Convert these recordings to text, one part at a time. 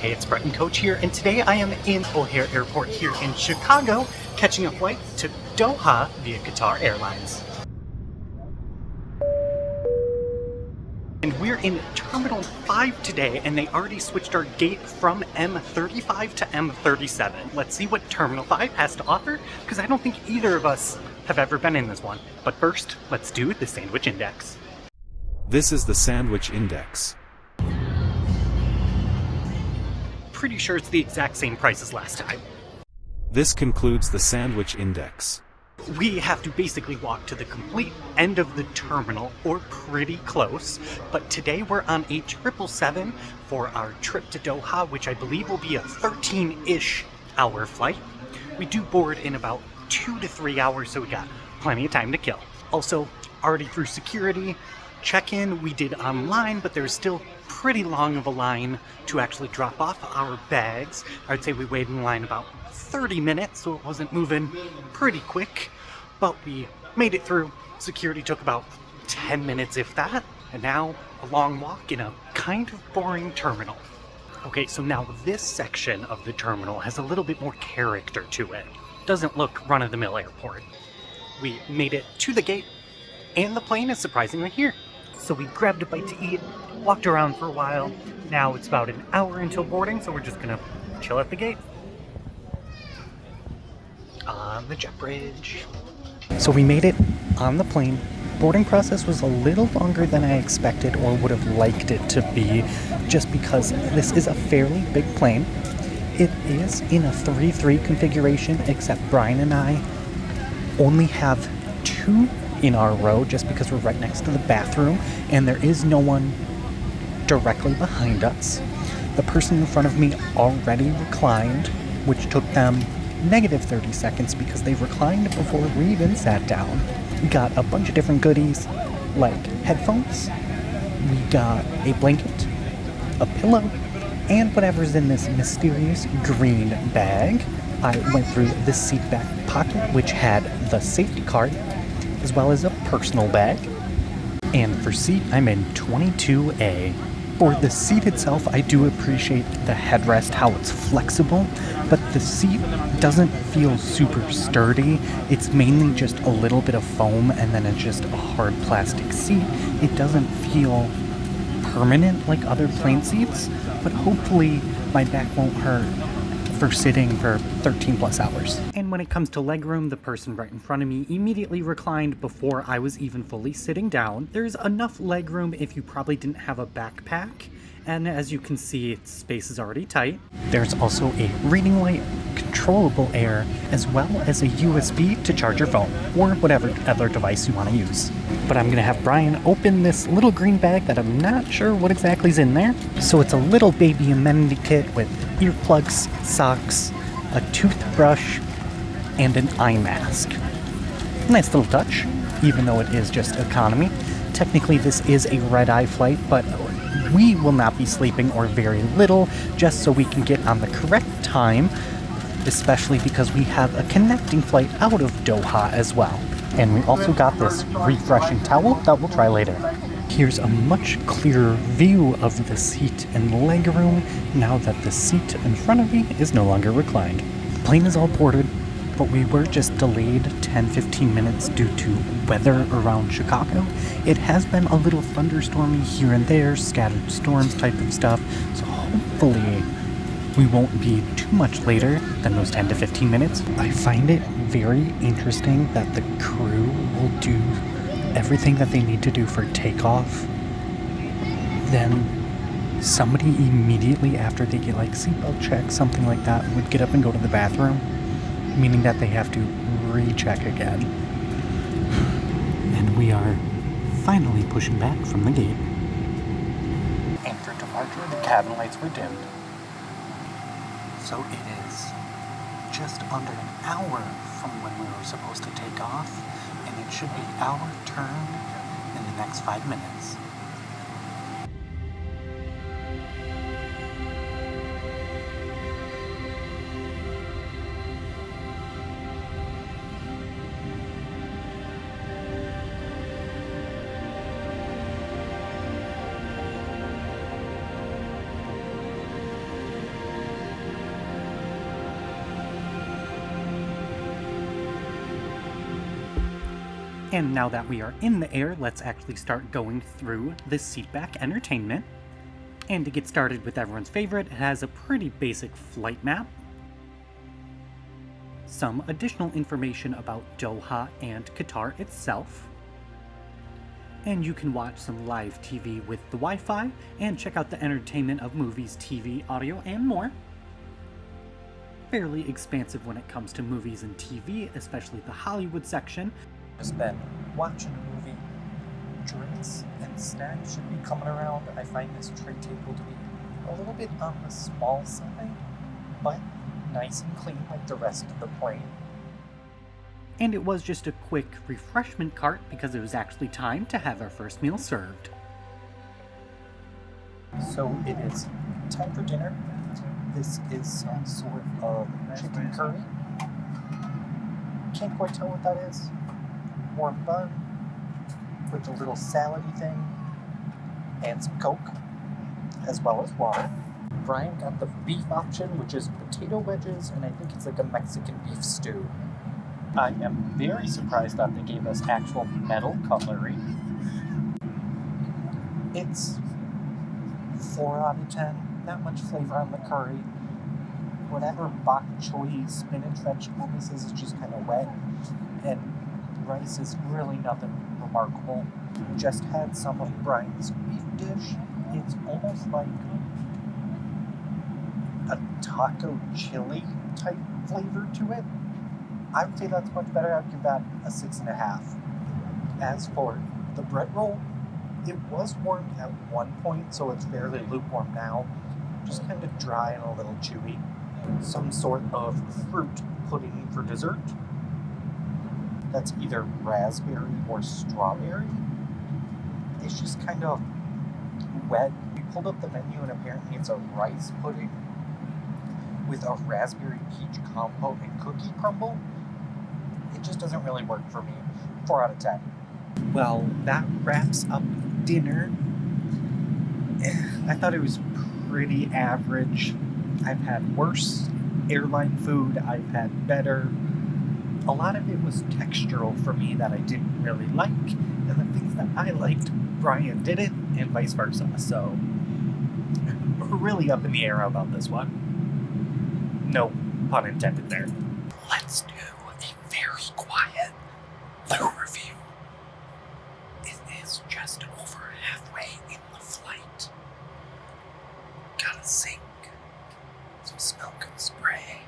Hey, it's Brett and Coach here, and today I am in O'Hare Airport here in Chicago, catching a flight to Doha via Qatar Airways. And we're in Terminal 5 today, and they already switched our gate from M35 to M37. Let's see what Terminal 5 has to offer, because I don't think either of us have ever been in this one. But first, let's do the Sandwich Index. This is the Sandwich Index. Pretty sure it's the exact same price as last time. This concludes the Sandwich Index. We have to basically walk to the complete end of the terminal, or pretty close, but today we're on a 777 for our trip to Doha, which I believe will be a 13-ish hour flight. We do board in about 2 to 3 hours, so we got plenty of time to kill. Also, already through security, check-in we did online, but there's still pretty long of a line to actually drop off our bags. I'd say we waited in line about 30 minutes, so it wasn't moving pretty quick, but we made it through. Security took about 10 minutes, if that, and now a long walk in a kind of boring terminal. Okay, so now this section of the terminal has a little bit more character to it. Doesn't look run-of-the-mill airport. We made it to the gate, and the plane is surprisingly here. So we grabbed a bite to eat, walked around for a while. Now it's about an hour until boarding, so we're just gonna chill at the gate. On the jet bridge. So we made it on the plane. Boarding process was a little longer than I expected or would have liked it to be, just because this is a fairly big plane. It is in a 3-3 configuration, except Brian and I only have 2 in our row just because we're right next to the bathroom and there is no one directly behind us. The person in front of me already reclined, which took them negative 30 seconds because they reclined before we even sat down. We got a bunch of different goodies like headphones, we got a blanket, a pillow, and whatever's in this mysterious green bag. I went through the seatback pocket, which had the safety card, as well as a personal bag. And for seat, I'm in 22A. For the seat itself, I do appreciate the headrest, how it's flexible, but the seat doesn't feel super sturdy. It's mainly just a little bit of foam, and then it's just a hard plastic seat. It doesn't feel permanent like other plane seats, but hopefully my back won't hurt for sitting for 13 plus hours. And when it comes to legroom, the person right in front of me immediately reclined before I was even fully sitting down. There's enough legroom if you probably didn't have a backpack, and as you can see, space is already tight. There's also a reading light, controllable air, as well as a USB to charge your phone, or whatever other device you want to use. But I'm gonna have Brian open this little green bag that I'm not sure what exactly is in there. So it's a little baby amenity kit with earplugs, socks, a toothbrush, and an eye mask. Nice little touch, even though it is just economy. Technically this is a red-eye flight, but we will not be sleeping, or very little, just so we can get on the correct time, especially because we have a connecting flight out of Doha as well. And we also got this refreshing towel that we'll try later. Here's a much clearer view of the seat and legroom now that the seat in front of me is no longer reclined. The plane is all boarded, but we were just delayed 10-15 minutes due to weather around Chicago. It has been a little thunderstormy here and there, scattered storms type of stuff, so hopefully we won't be too much later than those 10 to 15 minutes. I find it very interesting that the crew will do everything that they need to do for takeoff. Then somebody immediately after they get like seatbelt check, something like that, would get up and go to the bathroom, meaning that they have to recheck again. And we are finally pushing back from the gate. And for departure, the cabin lights were dimmed. So it is just under an hour from when we were supposed to take off, and it should be our turn in the next 5 minutes. And now that we are in the air, let's actually start going through the Seatback Entertainment. And to get started with everyone's favorite, it has a pretty basic flight map, some additional information about Doha and Qatar itself, and you can watch some live TV with the Wi-Fi and check out the entertainment of movies, TV, audio, and more. Fairly expansive when it comes to movies and TV, especially the Hollywood section. Just been watching a movie. Drinks and snacks should be coming around. I find this tray table to be a little bit on the small side, but nice and clean like the rest of the plane. And it was just a quick refreshment cart because it was actually time to have our first meal served. So it is time for dinner. This is some sort of chicken curry. Can't quite tell what that is. Warm bun with a little salady thing and some Coke, as well as water. Brian got the beef option, which is potato wedges, and I think it's like a Mexican beef stew. I am very surprised that they gave us actual metal cutlery. It's 4 out of 10. Not much flavor on the curry. Whatever bok choy spinach vegetable this is just kind of wet. And rice is really nothing remarkable. Just had some of Brian's beef dish. It's almost like a taco chili type flavor to it. I would say that's much better. I'd give that a 6.5. As for the bread roll, it was warmed at one point, so it's fairly lukewarm now. Just kind of dry and a little chewy. Some sort of fruit pudding for dessert. That's either raspberry or strawberry. It's just kind of wet. We pulled up the menu and apparently it's a rice pudding with a raspberry peach compote and cookie crumble. It just doesn't really work for me. 4 out of 10. Well, that wraps up dinner. I thought it was pretty average. I've had worse airline food. I've had better. A lot of it was textural for me that I didn't really like, and the things that I liked, Brian didn't, and vice versa. So, we're really up in the air about this one. No pun intended there. Let's do a very quiet loo review. It is just over halfway in the flight. Got a sink, some smell good spray,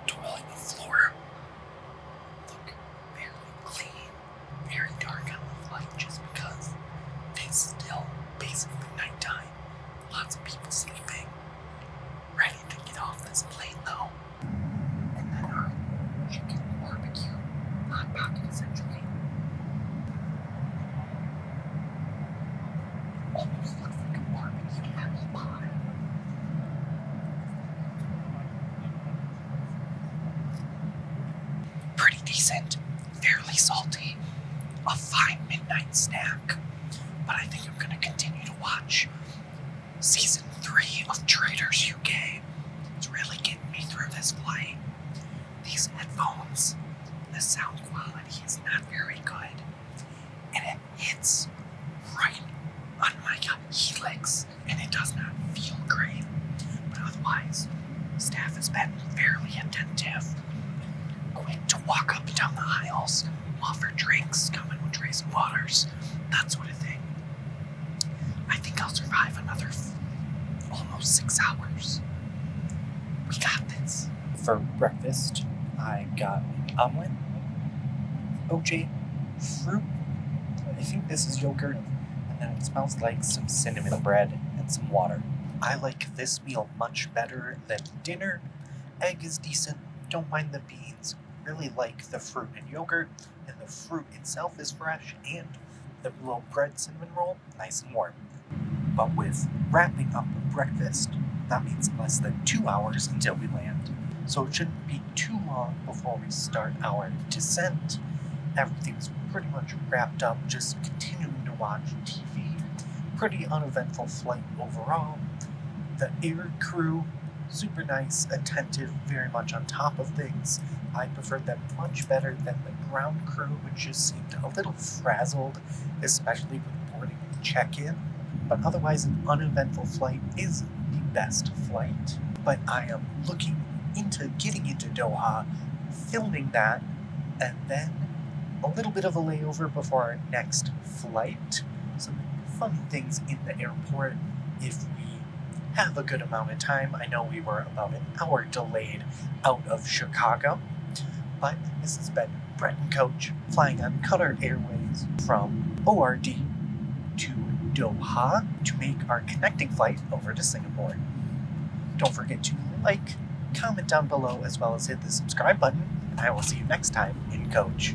toilet and floor. Look fairly clean, very dark on the flight just because it's still basically nighttime. Lots of people sleeping. Ready to get off this plane though. And then our chicken barbecue hot pocket essentially. Almost looks like a barbecue apple pie. Pretty decent, fairly salty, a fine midnight snack. But I think I'm gonna continue to watch Season 3 of Traders UK. It's really getting me through this flight. These headphones, the sound quality is not very good. And it hits right on my helix, and it does not feel great. But otherwise, staff has been fairly attentive. Quick to walk up and down the aisles, offer drinks, come in with trays and waters, that sort of thing. I think I'll survive another almost 6 hours. We got this. For breakfast, I got an omelet, OJ, fruit, I think this is yogurt, and then it smells like some cinnamon bread and some water. I like this meal much better than dinner. Egg is decent, don't mind the beans, really like the fruit and yogurt, and the fruit itself is fresh, and the little bread cinnamon roll, nice and warm. But with wrapping up breakfast, that means less than 2 hours until we land. So it shouldn't be too long before we start our descent. Everything's pretty much wrapped up, just continuing to watch TV. Pretty uneventful flight overall. The air crew, super nice, attentive, very much on top of things. I preferred them much better than the ground crew, which just seemed a little frazzled, especially with boarding and check-in. But otherwise, an uneventful flight is the best flight. But I am looking into getting into Doha, filming that, and then a little bit of a layover before our next flight. Some fun things in the airport if we have a good amount of time. I know we were about an hour delayed out of Chicago, but this has been Brett and Coach flying on Qatar Airways from ORD to Doha to make our connecting flight over to Singapore. Don't forget to like, comment down below, as well as hit the subscribe button, and I will see you next time in Coach.